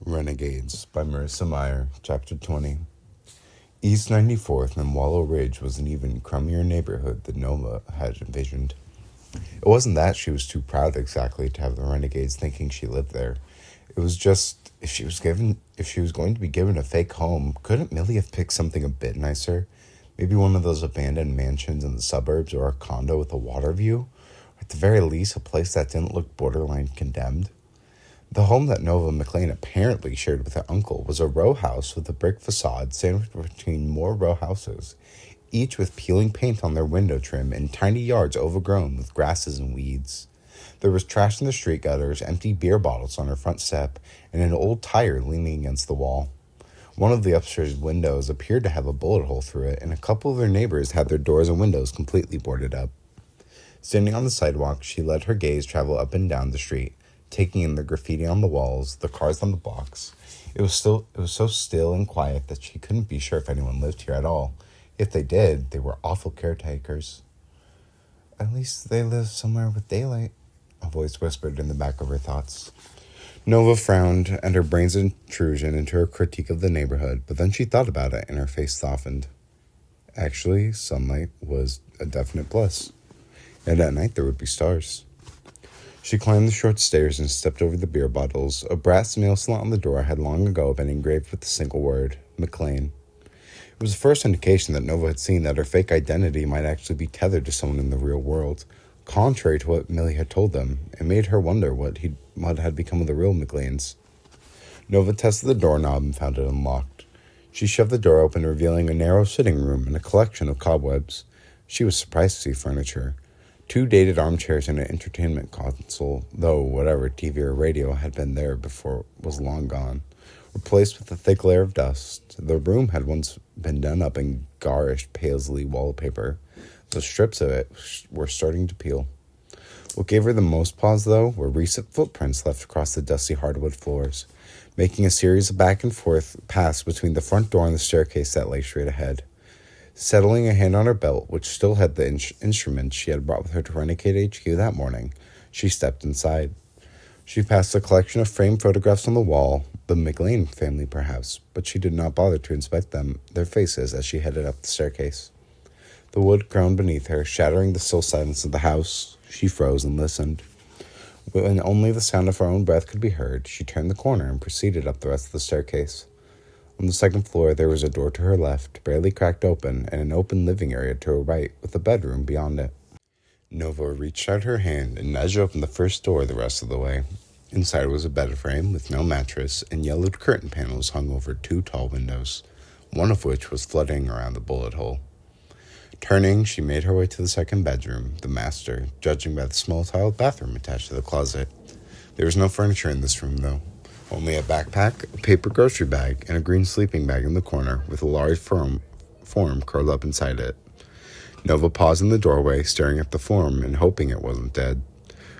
Renegades by Marissa Meyer, Chapter 20. East 94th and Wallow Ridge was an even crummier neighborhood than Nova had envisioned. It wasn't that she was too proud exactly to have the Renegades thinking she lived there. It was just, if she was going to be given a fake home, couldn't Millie have picked something a bit nicer? Maybe one of those abandoned mansions in the suburbs, or a condo with a water view? Or at the very least, a place that didn't look borderline condemned? The home that Nova McLean apparently shared with her uncle was a row house with a brick facade sandwiched between more row houses, each with peeling paint on their window trim and tiny yards overgrown with grasses and weeds. There was trash in the street gutters, empty beer bottles on her front step, and an old tire leaning against the wall. One of the upstairs windows appeared to have a bullet hole through it, and a couple of their neighbors had their doors and windows completely boarded up. Standing on the sidewalk, she let her gaze travel up and down the street, taking in the graffiti on the walls, the cars on the blocks. It was so still and quiet that she couldn't be sure if anyone lived here at all. If they did, they were awful caretakers. At least they live somewhere with daylight, a voice whispered in the back of her thoughts. Nova frowned at her brain's intrusion into her critique of the neighborhood, but then she thought about it and her face softened. Actually, sunlight was a definite plus, and at night there would be stars. She climbed the short stairs and stepped over the beer bottles. A brass nail slot on the door had long ago been engraved with the single word, McLean. It was the first indication that Nova had seen that her fake identity might actually be tethered to someone in the real world. Contrary to what Millie had told them, it made her wonder what had become of the real McLeans. Nova tested the doorknob and found it unlocked. She shoved the door open, revealing a narrow sitting room and a collection of cobwebs. She was surprised to see furniture. 2 dated armchairs and an entertainment console, though whatever TV or radio had been there before was long gone, replaced with a thick layer of dust. The room had once been done up in garish paisley wallpaper. The strips of it were starting to peel. What gave her the most pause, though, were recent footprints left across the dusty hardwood floors, making a series of back and forth paths between the front door and the staircase that lay straight ahead. Settling a hand on her belt, which still had the instruments she had brought with her to Renegade HQ that morning, she stepped inside. She passed a collection of framed photographs on the wall, the McLean family perhaps, but she did not bother to inspect their faces as she headed up the staircase. The wood groaned beneath her, shattering the still silence of the house. She froze and listened. When only the sound of her own breath could be heard, she turned the corner and proceeded up the rest of the staircase. On the second floor, there was a door to her left, barely cracked open, and an open living area to her right, with a bedroom beyond it. Nova reached out her hand and nudged open the first door the rest of the way. Inside was a bed frame with no mattress, and yellowed curtain panels hung over 2 tall windows, one of which was flooding around the bullet hole. Turning, she made her way to the second bedroom, the master, judging by the small tiled bathroom attached to the closet. There was no furniture in this room, though. Only a backpack, a paper grocery bag, and a green sleeping bag in the corner with a large form curled up inside it. Nova paused in the doorway, staring at the form and hoping it wasn't dead.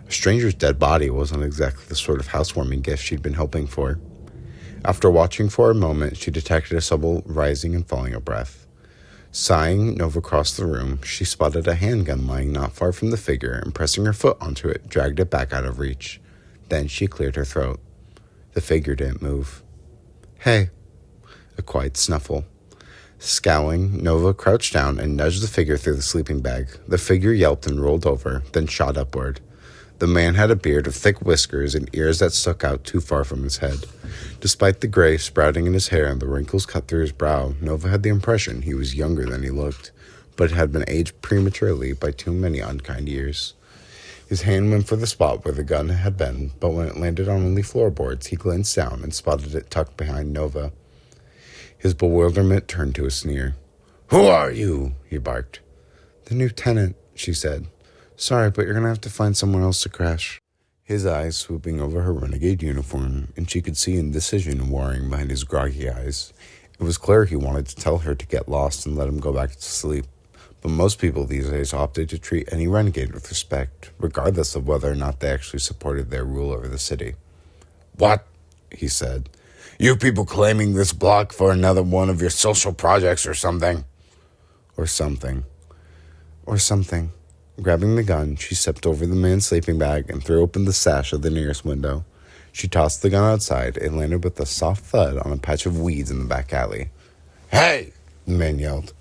A stranger's dead body wasn't exactly the sort of housewarming gift she'd been hoping for. After watching for a moment, she detected a subtle rising and falling of breath. Sighing, Nova crossed the room. She spotted a handgun lying not far from the figure and, pressing her foot onto it, dragged it back out of reach. Then she cleared her throat. The figure didn't move. "Hey." A quiet snuffle. Scowling, Nova crouched down and nudged the figure through the sleeping bag. The figure yelped and rolled over, then shot upward. The man had a beard of thick whiskers and ears that stuck out too far from his head. Despite the gray sprouting in his hair and the wrinkles cut through his brow, Nova had the impression he was younger than he looked, but had been aged prematurely by too many unkind years. His hand went for the spot where the gun had been, but when it landed on only floorboards, he glanced down and spotted it tucked behind Nova. His bewilderment turned to a sneer. "Who are you?" he barked. "The new tenant," she said. "Sorry, but you're going to have to find somewhere else to crash." His eyes swooping over her renegade uniform, and she could see indecision warring behind his groggy eyes. It was clear he wanted to tell her to get lost and let him go back to sleep. But most people these days opted to treat any renegade with respect, regardless of whether or not they actually supported their rule over the city. "What?" he said. "You people claiming this block for another one of your social projects or something?" Or something. Grabbing the gun, she stepped over the man's sleeping bag and threw open the sash of the nearest window. She tossed the gun outside and landed with a soft thud on a patch of weeds in the back alley. "Hey!" the man yelled.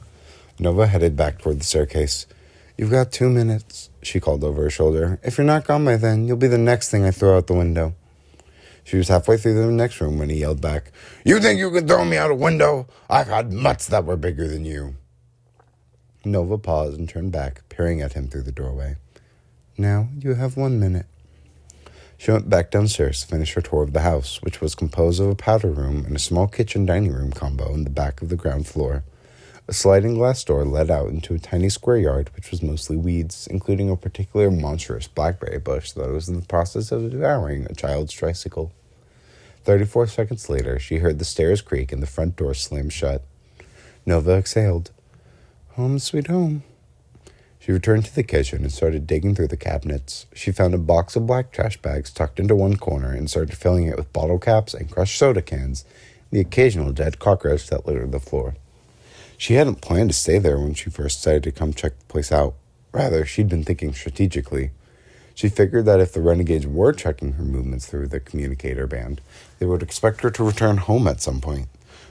Nova headed back toward the staircase. "You've got 2 minutes," she called over her shoulder. "If you're not gone by then, you'll be the next thing I throw out the window." She was halfway through the next room when he yelled back, "You think you can throw me out a window? I've had mutts that were bigger than you." Nova paused and turned back, peering at him through the doorway. "Now you have 1 minute." She went back downstairs to finish her tour of the house, which was composed of a powder room and a small kitchen dining room combo in the back of the ground floor. A sliding glass door led out into a tiny square yard, which was mostly weeds, including a particular monstrous blackberry bush that was in the process of devouring a child's tricycle. 34 seconds later, she heard the stairs creak and the front door slam shut. Nova exhaled. Home sweet home. She returned to the kitchen and started digging through the cabinets. She found a box of black trash bags tucked into one corner and started filling it with bottle caps and crushed soda cans, and the occasional dead cockroach that littered the floor. She hadn't planned to stay there when she first decided to come check the place out. Rather, she'd been thinking strategically. She figured that if the Renegades were checking her movements through the communicator band, they would expect her to return home at some point,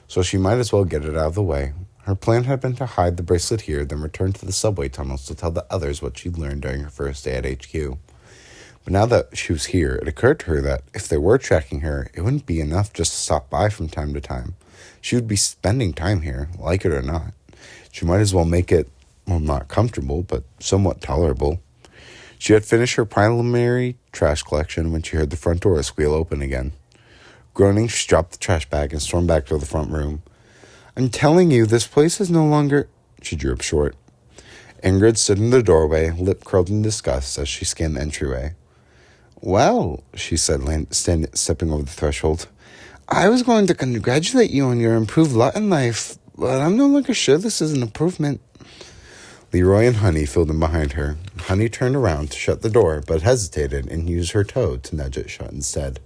so she might as well get it out of the way. Her plan had been to hide the bracelet here, then return to the subway tunnels to tell the others what she'd learned during her first day at HQ. But now that she was here, it occurred to her that if they were tracking her, it wouldn't be enough just to stop by from time to time. She would be spending time here, like it or not. She might as well make it, well, not comfortable, but somewhat tolerable. She had finished her preliminary trash collection when she heard the front door squeal open again. Groaning, she dropped the trash bag and stormed back to the front room. "I'm telling you, this place is no longer—" She drew up short. Ingrid stood in the doorway, lip curled in disgust as she scanned the entryway. "Well," she said, stepping over the threshold, "I was going to congratulate you on your improved lot in life, but I'm no longer sure this is an improvement." Leroy and Honey filled in behind her. Honey turned around to shut the door, but hesitated and used her toe to nudge it shut instead.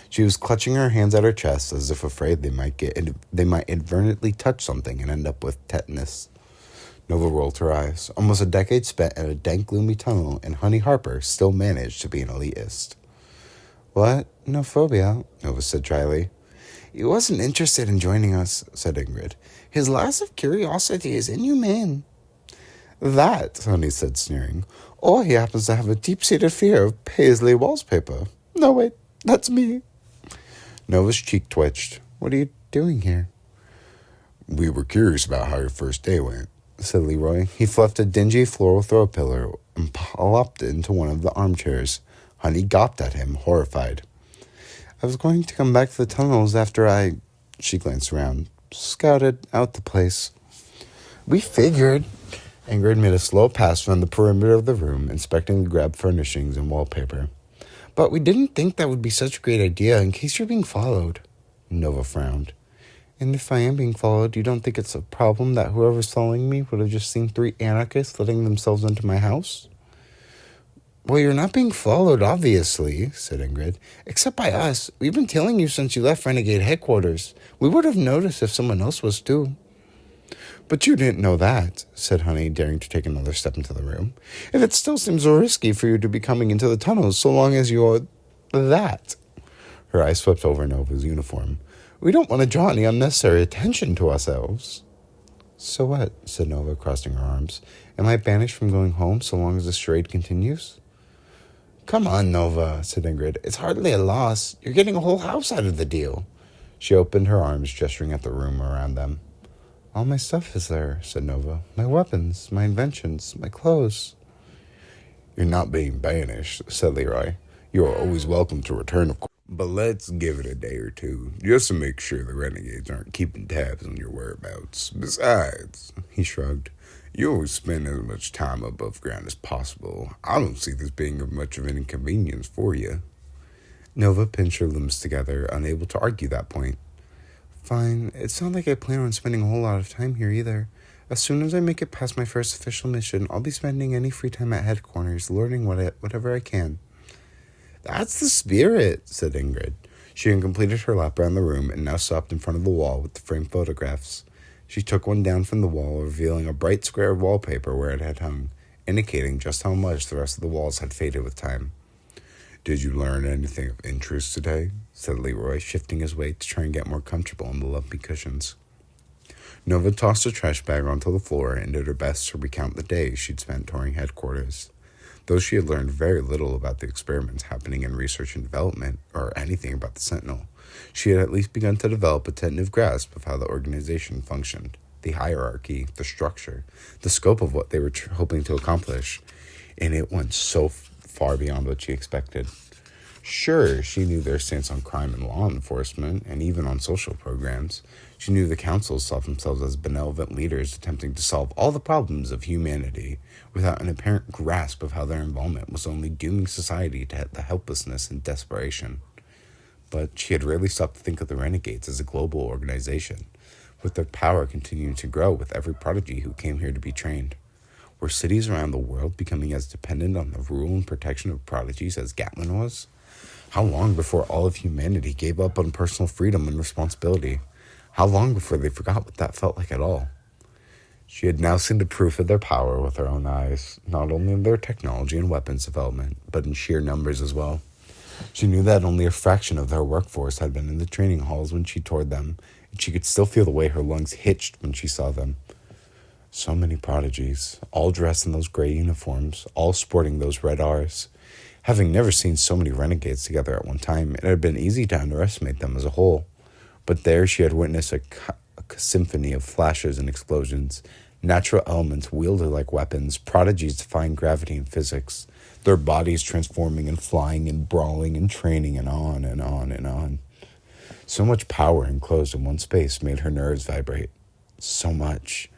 She was clutching her hands at her chest as if afraid they might inadvertently touch something and end up with tetanus. Nova rolled her eyes. Almost a decade spent in a dank, gloomy tunnel, and Honey Harper still managed to be an elitist. "What? No phobia," Nova said dryly. "He wasn't interested in joining us," said Ingrid. "His loss of curiosity is inhumane." "That," Honey said, sneering, "or he happens to have a deep-seated fear of paisley wallpaper. No, wait, that's me." Nova's cheek twitched. "What are you doing here?" "We were curious about how your first day went," said Leroy. He fluffed a dingy floral throw pillow and plopped into one of the armchairs. Honey gawped at him, horrified. "I was going to come back to the tunnels after she glanced around, scouted out the place." "We figured." Ingrid made a slow pass around the perimeter of the room, inspecting the grabbed furnishings and wallpaper. "But we didn't think that would be such a great idea in case you're being followed." Nova frowned. "And if I am being followed, you don't think it's a problem that whoever's following me would have just seen 3 anarchists letting themselves into my house?" "Well, you're not being followed, obviously," said Ingrid. "Except by us. We've been tailing you since you left Renegade headquarters. We would have noticed if someone else was too." "But you didn't know that," said Honey, daring to take another step into the room. "And it still seems risky for you to be coming into the tunnels so long as you're that." Her eyes swept over Nova's uniform. "We don't want to draw any unnecessary attention to ourselves." "So what?" said Nova, crossing her arms. "Am I banished from going home so long as the charade continues?" "Come on, Nova," said Ingrid. "It's hardly a loss. You're getting a whole house out of the deal." She opened her arms, gesturing at the room around them. "All my stuff is there," said Nova. "My weapons, my inventions, my clothes." "You're not being banished," said Leroy. "You are always welcome to return, of course. But let's give it a day or two, just to make sure the Renegades aren't keeping tabs on your whereabouts. Besides," he shrugged, "you always spend as much time above ground as possible. I don't see this being of much of an inconvenience for you." Nova pinched her limbs together, unable to argue that point. "Fine. It's not like I plan on spending a whole lot of time here either. As soon as I make it past my first official mission, I'll be spending any free time at headquarters, learning whatever I can." "That's the spirit," said Ingrid. She had completed her lap around the room and now stopped in front of the wall with the framed photographs. She took one down from the wall, revealing a bright square of wallpaper where it had hung, indicating just how much the rest of the walls had faded with time. Did you learn anything of interest today? Said Leroy, shifting his weight to try and get more comfortable on the lumpy cushions. Nova tossed her trash bag onto the floor and did her best to recount the days she'd spent touring headquarters. Though she had learned very little about the experiments happening in research and development, or anything about the Sentinel, she had at least begun to develop a tentative grasp of how the organization functioned, the hierarchy, the structure, the scope of what they were hoping to accomplish, and it went so far beyond what she expected. Sure, she knew their stance on crime and law enforcement, and even on social programs. She knew the councils saw themselves as benevolent leaders attempting to solve all the problems of humanity, without an apparent grasp of how their involvement was only dooming society to the helplessness and desperation. But she had rarely stopped to think of the Renegades as a global organization, with their power continuing to grow with every prodigy who came here to be trained. Were cities around the world becoming as dependent on the rule and protection of prodigies as Gatlin was? How long before all of humanity gave up on personal freedom and responsibility? How long before they forgot what that felt like at all? She had now seen the proof of their power with her own eyes, not only in their technology and weapons development, but in sheer numbers as well. She knew that only a fraction of their workforce had been in the training halls when she toured them, and she could still feel the way her lungs hitched when she saw them. So many prodigies, all dressed in those gray uniforms, all sporting those red R's. Having never seen so many renegades together at one time, it had been easy to underestimate them as a whole. But there she had witnessed a symphony of flashes and explosions, natural elements wielded like weapons, prodigies defying gravity and physics, their bodies transforming and flying and brawling and training and on and on and on. So much power enclosed in one space made her nerves vibrate. So much.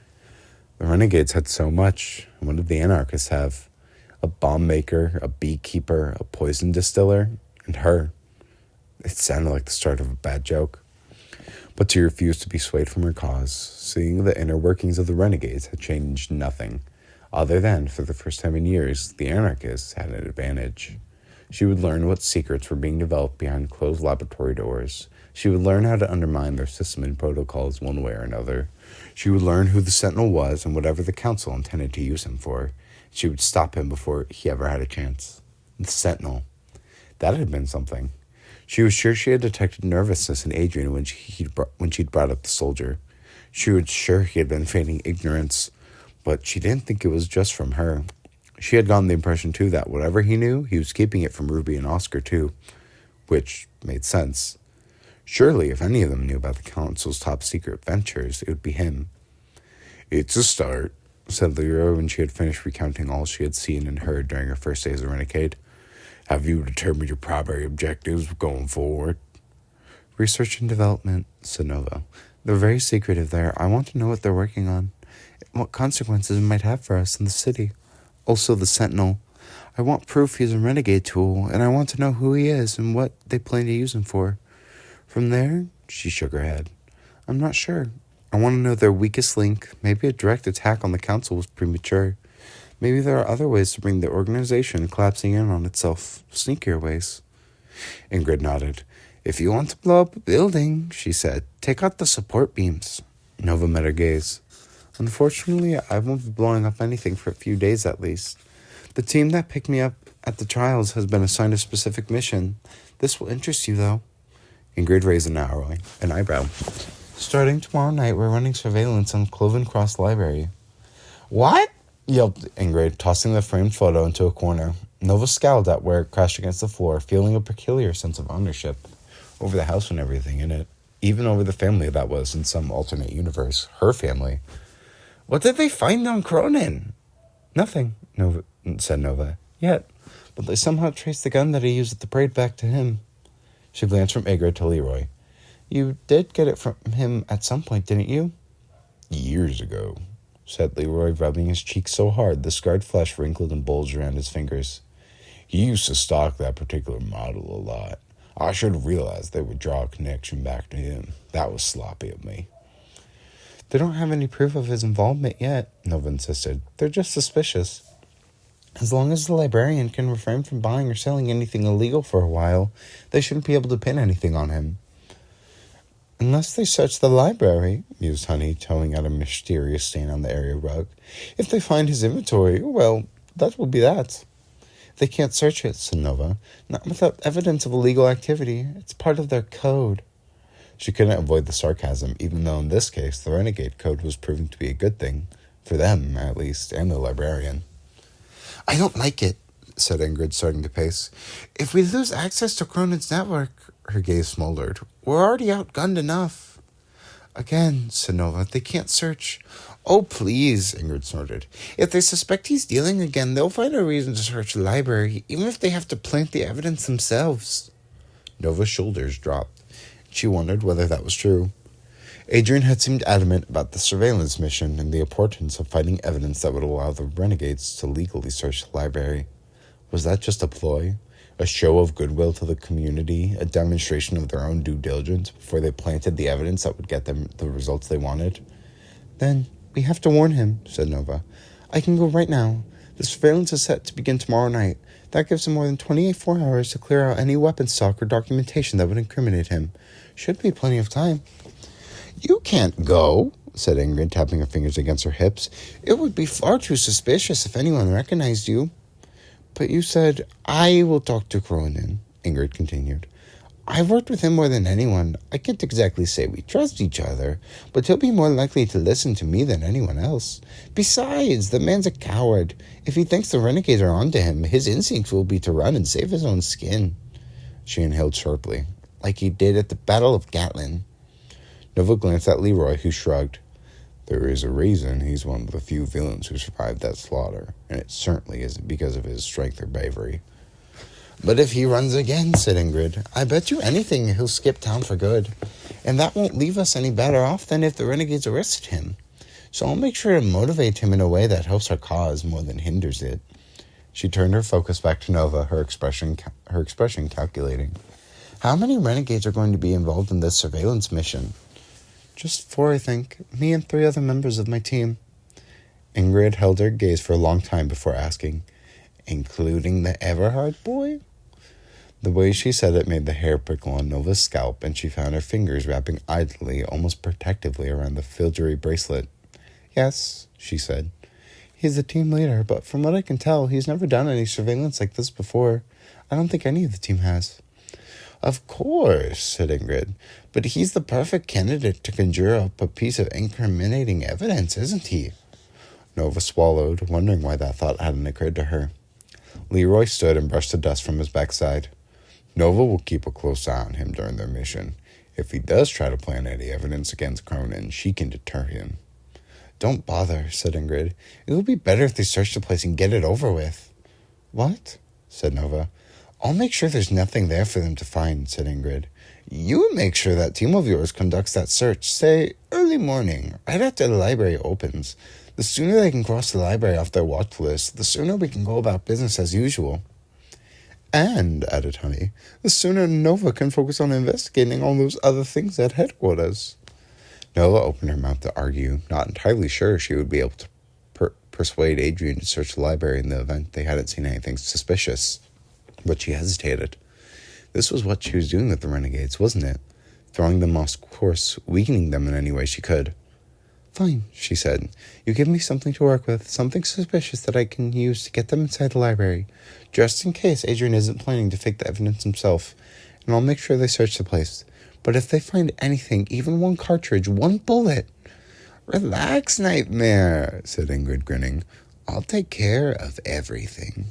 The Renegades had so much. And what did the anarchists have? A bomb maker, a beekeeper, a poison distiller, and her. It sounded like the start of a bad joke. But she refused to be swayed from her cause, seeing the inner workings of the Renegades had changed nothing, other than, for the first time in years, the anarchists had an advantage. She would learn what secrets were being developed behind closed laboratory doors. She would learn how to undermine their system and protocols one way or another. She would learn who the Sentinel was and whatever the Council intended to use him for. She would stop him before he ever had a chance. The Sentinel. That had been something. She was sure she had detected nervousness in Adrian when she'd brought up the soldier. She was sure he had been feigning ignorance, but she didn't think it was just from her. She had gotten the impression, too, that whatever he knew, he was keeping it from Ruby and Oscar, too, which made sense. Surely, if any of them knew about the Council's top-secret ventures, it would be him. "It's a start," said Leroy when she had finished recounting all she had seen and heard during her first day as a renegade. "Have you determined your primary objectives going forward?" "Research and development," said Nova. "They're very secretive there. I want to know what they're working on, what consequences it might have for us in the city. Also the Sentinel. I want proof he's a renegade tool, and I want to know who he is and what they plan to use him for. From there," she shook her head, "I'm not sure. I want to know their weakest link. Maybe a direct attack on the Council was premature. Maybe there are other ways to bring the organization collapsing in on itself, sneakier ways." Ingrid nodded. "If you want to blow up a building," she said, "take out the support beams." Nova met her gaze. "Unfortunately, I won't be blowing up anything for a few days at least. The team that picked me up at the trials has been assigned a specific mission. This will interest you, though." Ingrid raised an eyebrow. "Starting tomorrow night, we're running surveillance on Cloven Cross Library." "What?" yelped Ingrid, tossing the framed photo into a corner. Nova scowled at where it crashed against the floor, feeling a peculiar sense of ownership over the house and everything in it, even over the family that was, in some alternate universe, her family. "What did they find on Cronin?" "Nothing," said Nova. "Yet. But they somehow traced the gun that he used at the parade back to him." She glanced from Ingrid to Leroy. "You did get it from him at some point, didn't you?" "Years ago," said Leroy, rubbing his cheeks so hard the scarred flesh wrinkled and bulged around his fingers. "He used to stock that particular model a lot. I should have realized they would draw a connection back to him. That was sloppy of me." "They don't have any proof of his involvement yet," Nova insisted. "They're just suspicious. As long as the librarian can refrain from buying or selling anything illegal for a while, they shouldn't be able to pin anything on him." "Unless they search the library," mused Honey, towing out a mysterious stain on the area rug. "If they find his inventory, well, that will be that. They can't search it, said Nova. Not without evidence of illegal activity. It's part of their code. She couldn't avoid the sarcasm, even though in this case the Renegade Code was proving to be a good thing. For them, at least, and the librarian. I don't like it, said Ingrid, starting to pace. If we lose access to Cronin's network, her gaze smoldered, we're already outgunned enough. Again, said Nova, they can't search. Oh, please, Ingrid snorted. If they suspect he's dealing again, they'll find a reason to search the library, even if they have to plant the evidence themselves. Nova's shoulders dropped. She wondered whether that was true. Adrian had seemed adamant about the surveillance mission and the importance of finding evidence that would allow the Renegades to legally search the library. Was that just a ploy? A show of goodwill to the community? A demonstration of their own due diligence before they planted the evidence that would get them the results they wanted? Then we have to warn him, said Nova. I can go right now. The surveillance is set to begin tomorrow night. That gives him more than 24 hours to clear out any weapons stock or documentation that would incriminate him. Should be plenty of time. You can't go, said Ingrid, tapping her fingers against her hips. It would be far too suspicious if anyone recognized you. But you said, I will talk to Cronin, Ingrid continued. I've worked with him more than anyone. I can't exactly say we trust each other, but he'll be more likely to listen to me than anyone else. Besides, the man's a coward. If he thinks the renegades are onto him, his instinct will be to run and save his own skin. She inhaled sharply, like he did at the Battle of Gatlin. Nova glanced at Leroy, who shrugged. There is a reason he's one of the few villains who survived that slaughter, and it certainly isn't because of his strength or bravery. But if he runs again, said Ingrid, I bet you anything he'll skip town for good. And that won't leave us any better off than if the renegades arrested him. So I'll make sure to motivate him in a way that helps our cause more than hinders it. She turned her focus back to Nova, her expression calculating. How many renegades are going to be involved in this surveillance mission? Just 4, I think. Me and 3 other members of my team. Ingrid held her gaze for a long time before asking, including the Everhard boy? The way she said it made the hair prickle on Nova's scalp, and she found her fingers wrapping idly, almost protectively, around the filigree bracelet. Yes, she said. He's the team leader, but from what I can tell, he's never done any surveillance like this before. I don't think any of the team has. Of course, said Ingrid, but he's the perfect candidate to conjure up a piece of incriminating evidence, isn't he? Nova swallowed, wondering why that thought hadn't occurred to her. Leroy stood and brushed the dust from his backside. Nova will keep a close eye on him during their mission. If he does try to plant any evidence against Cronin, she can deter him. Don't bother, said Ingrid. It would be better if they search the place and get it over with. What? Said Nova. I'll make sure there's nothing there for them to find, said Ingrid. You make sure that team of yours conducts that search, say, early morning, right after the library opens. The sooner they can cross the library off their watch list, the sooner we can go about business as usual. And, added Honey, the sooner Nova can focus on investigating all those other things at headquarters. Nova opened her mouth to argue, not entirely sure she would be able to persuade Adrian to search the library in the event they hadn't seen anything suspicious. But she hesitated. This was what she was doing with the Renegades, wasn't it? Throwing them off course, weakening them in any way she could. Fine, she said. You give me something to work with, something suspicious that I can use to get them inside the library, just in case Adrian isn't planning to fake the evidence himself, and I'll make sure they search the place. But if they find anything, even one cartridge, one bullet... Relax, Nightmare, said Ingrid, grinning. I'll take care of everything.